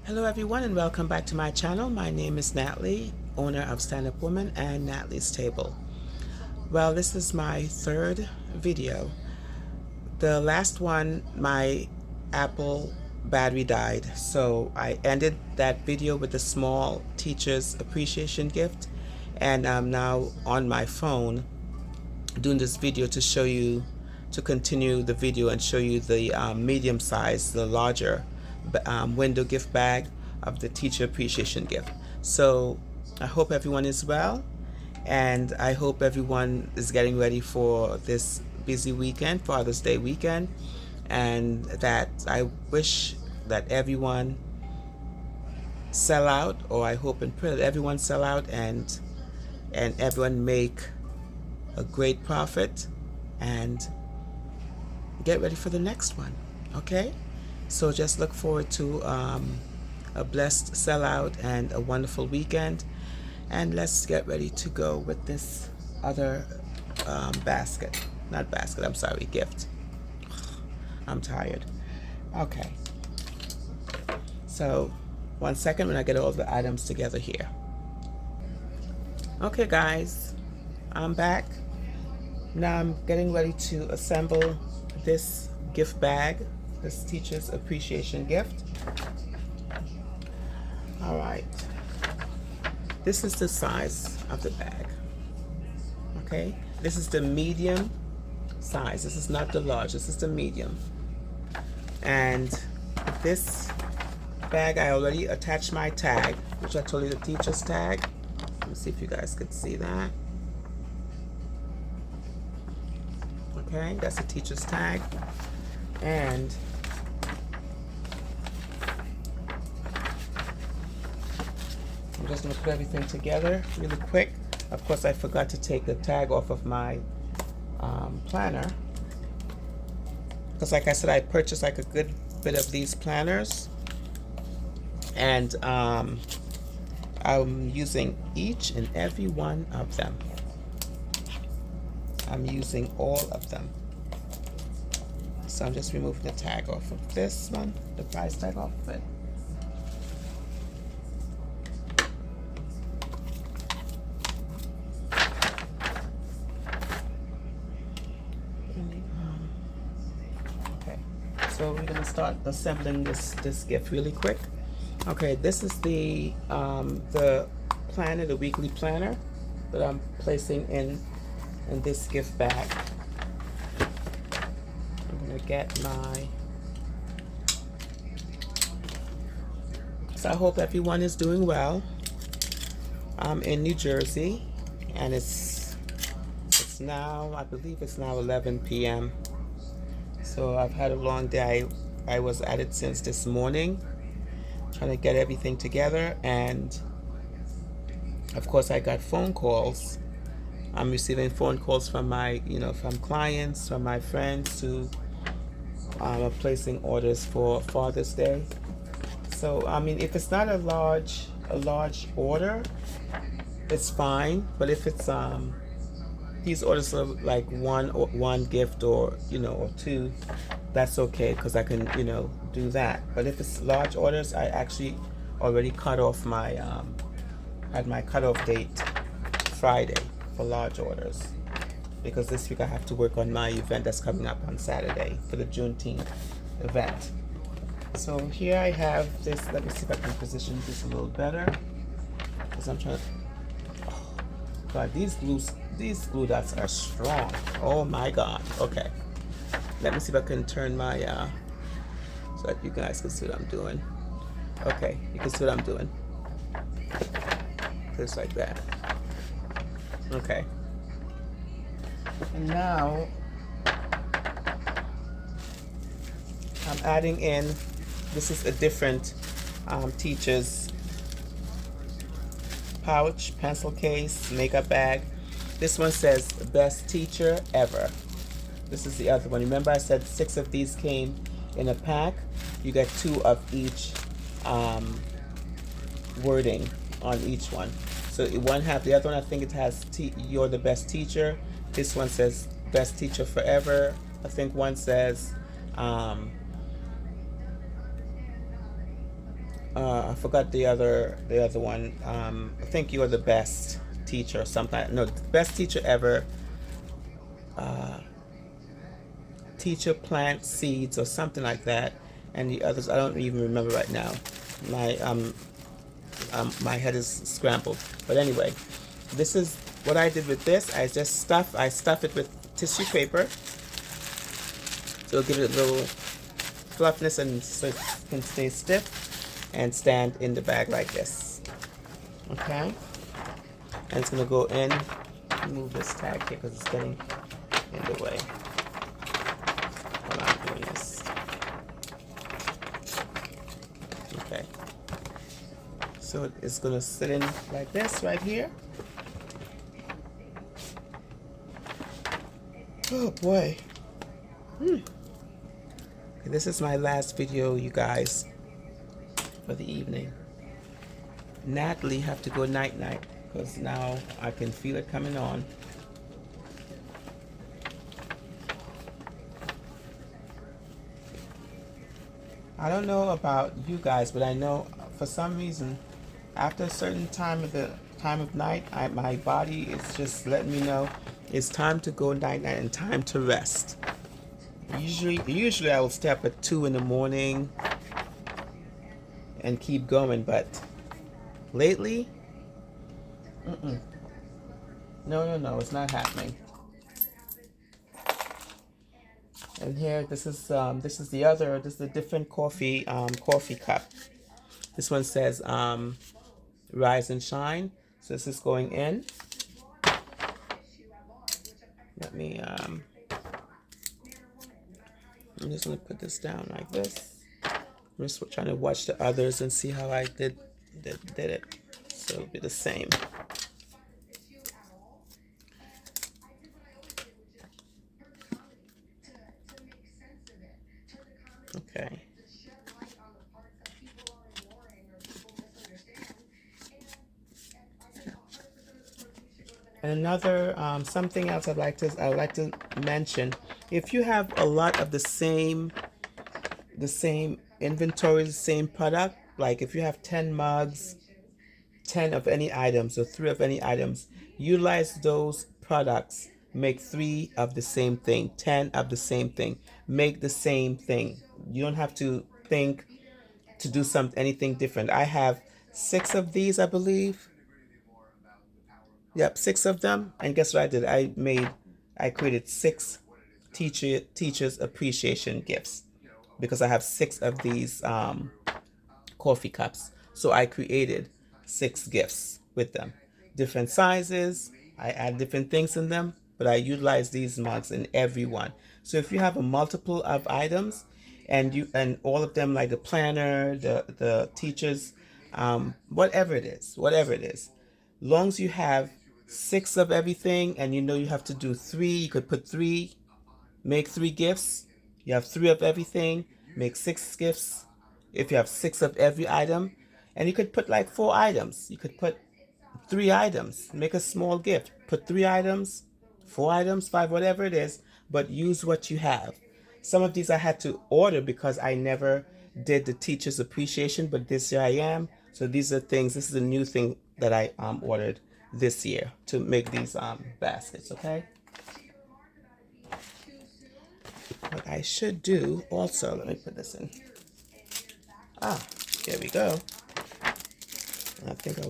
Hello everyone and welcome back to my channel. My name is Natalie, owner of Stand Up Woman and Natalie's Table. Well, this is my third video. The last one, my Apple battery died, so I ended that video with a small teacher's appreciation gift, and I'm now on my phone doing this video to show you, to continue the video and show you the medium size, the larger window gift bag of the teacher appreciation gift. So I hope everyone is well, and I hope everyone is getting ready for this busy weekend, Father's Day weekend, and that I wish that everyone sell out, or I hope and pray that everyone sell out and everyone make a great profit and get ready for the next one. Okay, so just look forward to a blessed sellout and a wonderful weekend, and let's get ready to go with this other gift. I'm tired. Okay, so 1 second when I get all the items together here. Okay guys, I'm back. Now I'm getting ready to assemble this gift bag, this teacher's appreciation gift. All right, this is the size of the bag. Okay, this is the medium size. This is not the large, this is the medium. And this bag, I already attached my tag, which I told you, the teacher's tag. Let me see if you guys could see that. Okay, that's the teacher's tag. And I'm just going to put everything together really quick. Of course, I forgot to take the tag off of my planner, because like I said, I purchased like a good bit of these planners, and I'm using each and every one of them. I'm using all of them. So I'm just removing the tag off of this one, the price tag off of it. Okay, so we're gonna start assembling this gift really quick. Okay, this is the planner, the weekly planner that I'm placing in this gift bag. I'm gonna get my, so I hope everyone is doing well. I'm in New Jersey, and it's now, I believe it's now 11 p.m. So I've had a long day. I was at it since this morning, trying to get everything together, and of course I got phone calls. I'm receiving phone calls from my, from clients, from my friends who are placing orders for Father's Day. So I mean, if it's not a large order, it's fine. But if it's these orders are like one gift, or or two, that's okay, because I can do that. But if it's large orders, I actually already cut off my had my cutoff date Friday for large orders, because this week I have to work on my event that's coming up on Saturday for the Juneteenth event. So here I have this. Let me see if I can position this a little better, because I'm trying to, oh God, these glue dots are strong. Oh my God. Okay, let me see if I can turn my so that you guys can see what I'm doing. Okay, you can see what I'm doing, just like that. Okay, and now I'm adding in, this is a different teacher's pouch, pencil case, makeup bag. This one says best teacher ever. This is the other one. Remember I said 6 of these came in a pack? You get 2 of each wording on each one. So one have, the other one I think it has you're the best teacher. This one says best teacher forever. I think one says I forgot the other one. I think you are the best teacher or something. No, best teacher ever. Teacher plant seeds or something like that. And the others I don't even remember right now. My my head is scrambled. But anyway, this is what I did with this. I stuff it with tissue paper. So it'll give it a little fluffness and so it can stay stiff and stand in the bag like this. Okay? And it's gonna go in. Move this tag here because it's getting in the way while I'm doing this. Okay. So it's gonna sit in like this right here. Oh boy. Okay, this is my last video, you guys, for the evening. Natalie have to go night night because now I can feel it coming on. I don't know about you guys, but I know for some reason after a certain time of night, my body is just letting me know it's time to go night night and time to rest. Usually I will stay up at 2 in the morning and keep going, but lately, no, it's not happening. And here, this is a different coffee cup. This one says Rise and Shine. So this is going in. Let me I'm just gonna put this down like this. I'm just trying to watch the others and see how I did it. So it'll be the same. Okay. And another something else I'd like to mention. If you have a lot of the same inventory, the same product, like if you have 10 mugs, 10 of any items or 3 of any items, utilize those products. Make 3 of the same thing, 10 of the same thing. Make the same thing. You don't have to think to do anything different. I have 6 of these, I believe. Yep, 6 of them. And guess what I did? I created 6 teachers appreciation gifts because I have 6 of these coffee cups. So I created 6 gifts with them. Different sizes. I add different things in them, but I utilize these mugs in every one. So if you have a multiple of items and all of them, like the planner, the teachers, whatever it is, long as you have 6 of everything and you know you have to do 3, you could put 3, make 3 gifts. You have 3 of everything, make 6 gifts. If you have 6 of every item, and you could put like 4 items. You could put 3 items, make a small gift. Put 3 items, 4 items, 5, whatever it is, but use what you have. Some of these I had to order because I never did the teacher's appreciation, but this year I am. So these are things, this is a new thing that I ordered this year to make these baskets, okay? What I should do also, let me put this in. Here we go. I think I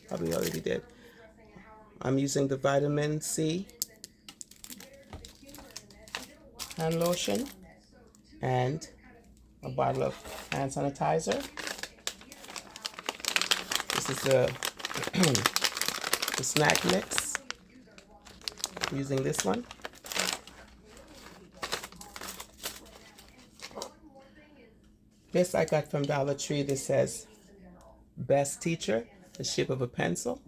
probably already did. I'm using the vitamin C hand lotion and a bottle of hand sanitizer. This is the snack mix. I'm using this one. This I got from Dollar Tree. This says Best Teacher, the shape of a pencil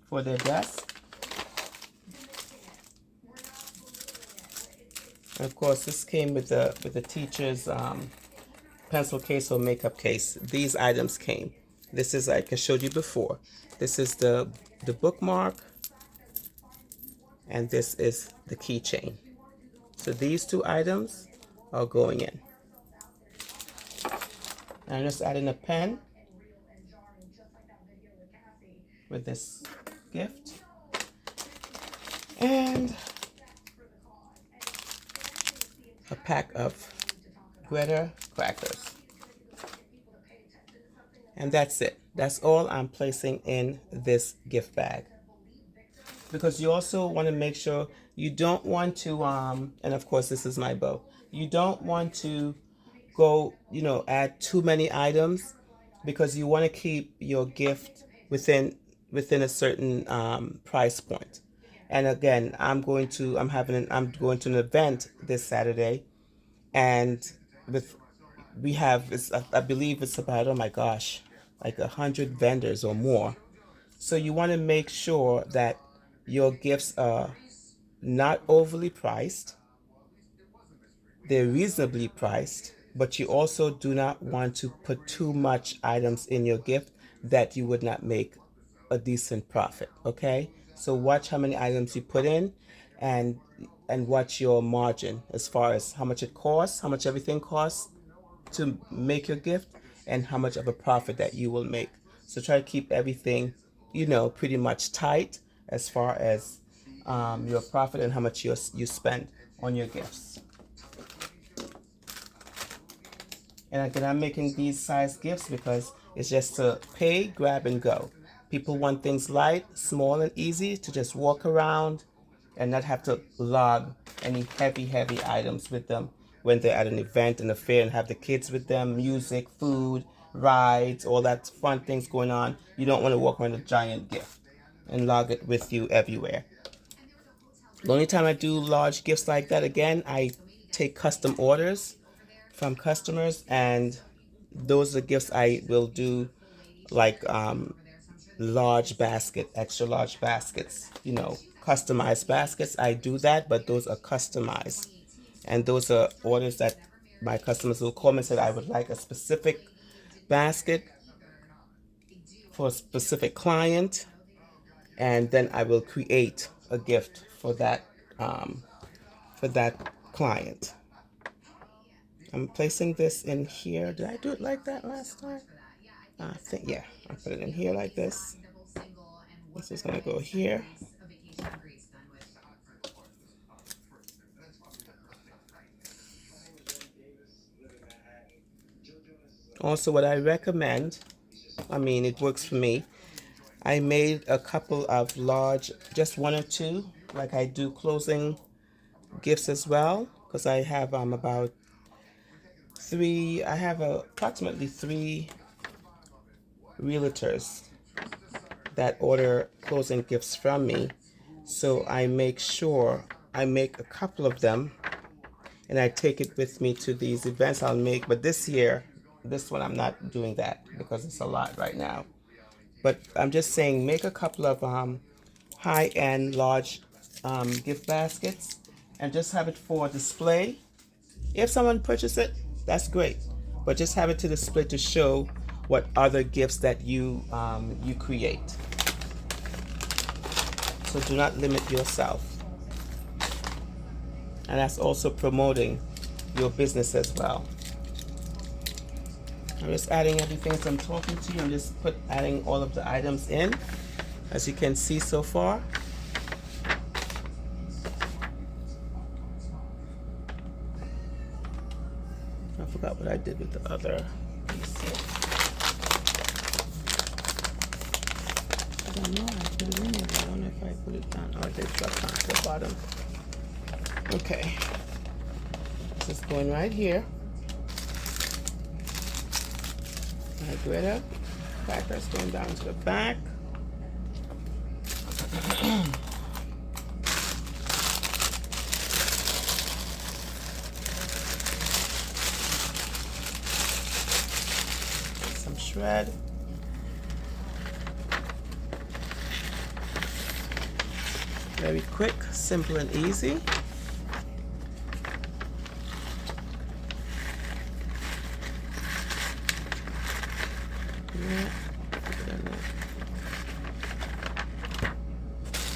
for their desk. And of course, this came with the teacher's pencil case or makeup case. These items came. This is, like I showed you before. This is the bookmark, and this is the keychain. So these 2 items are going in. I'm just adding a pen with this gift. And a pack of Greta crackers. And that's it. That's all I'm placing in this gift bag. Because you also want to make sure you don't want to, and of course this is my bow, you don't want to go, add too many items, because you want to keep your gift within a certain price point. And again, I'm going to an event this Saturday, and I believe it's about, oh my gosh, like 100 vendors or more. So you want to make sure that your gifts are not overly priced, they're reasonably priced, but you also do not want to put too much items in your gift that you would not make a decent profit. Okay, so watch how many items you put in, and watch your margin as far as how much it costs, how much everything costs to make your gift, and how much of a profit that you will make. So try to keep everything, pretty much tight as far as your profit and how much you spend on your gifts. And again, I'm making these size gifts because it's just to pay, grab, and go. People want things light, small, and easy to just walk around and not have to lug any heavy items with them when they're at an event and a fair, and have the kids with them, music, food, rides, all that fun things going on. You don't want to walk around a giant gift and lug it with you everywhere. The only time I do large gifts like that, again, I take custom orders from customers, and those are gifts I will do, like large basket, extra large baskets, customized baskets. I do that, but those are customized, and those are orders that my customers will call me and say, I would like a specific basket for a specific client, and then I will create a gift for that client. I'm placing this in here. Did I do it like that last time? I think, yeah, I put it in here like this. This is going to go here. Also, what I recommend, it works for me. I made a couple of large, just one or two, like I do closing gifts as well, because I have approximately 3 realtors that order closing gifts from me. So I make sure I make a couple of them, and I take it with me to these events I'll make. But this one I'm not doing that because it's a lot right now. But I'm just saying, make a couple of high-end large gift baskets, and just have it for display. If someone purchases it, that's great, but just have it to display to show what other gifts that you create. So do not limit yourself, and that's also promoting your business as well. I'm just adding everything as I'm talking to you. I'm just adding all of the items in, as you can see so far. I forgot what I did with the other piece here. I don't know. I put it in there, but I don't know if I put it down. Oh, I did drop down to the bottom. Okay. This is going right here. My glitter crackers going down to the back. Some shred. Very quick, simple, and easy. Yeah.